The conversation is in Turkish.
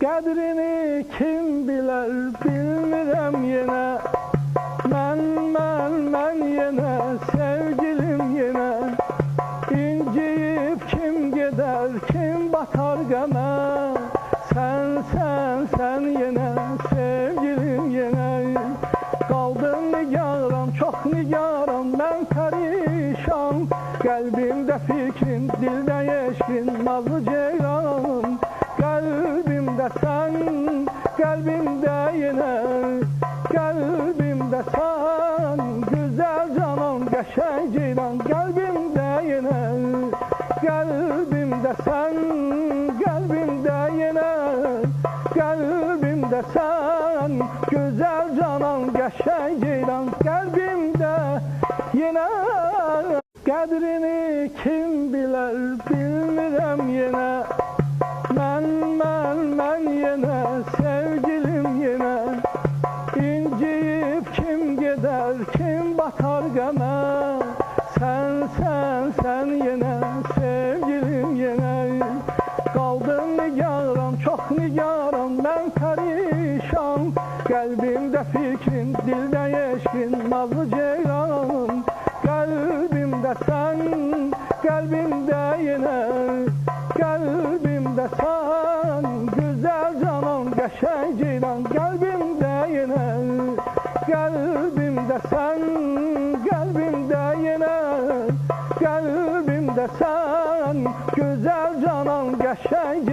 Qədrini kim bilər, bilmirəm yenə. Mən yenə, sevgilim yenə. İnciyib kim gedər, kim batar qəmə. Sən yenə, sevgilim yenə. Qaldım nigaram, çox nigaram, mən pərişan. Qəlbimdə fikrin, dildə eşkin, nazlı ceyranım. Qəlbimdə sən, qəlbimdə yenə. Qəlbimdə sən, güzel canan, qəşəng ceyran. Qəlbimdə yenə. Qəlbimdə sən, qəlbimdə yenə. Qəlbimdə sən, güzel canan, qəşəng ceyran. Qəlbimdə yenə. Qədrini kim bilər, bilmirəm yenə. Mən yenə, sevgilim yenə. İnciyib kim gedər, kim batar qəmə. Sən yenə, sevgilim yenə. Qaldım nigaram, çox nigaram, mən pərişan. Qəlbimdə fikrin, dildə eşkin, nazlı ceyranım. Qəlbimdə sən, qəlbimdə yenə. Qəlbimdə sən, güzel canan, qəşəng ceyran. Qəlbimdə yenə. Qəlbimdə sən, qəlbimdə yenə. Qəlbimdə sən, güzel canan, qəşəng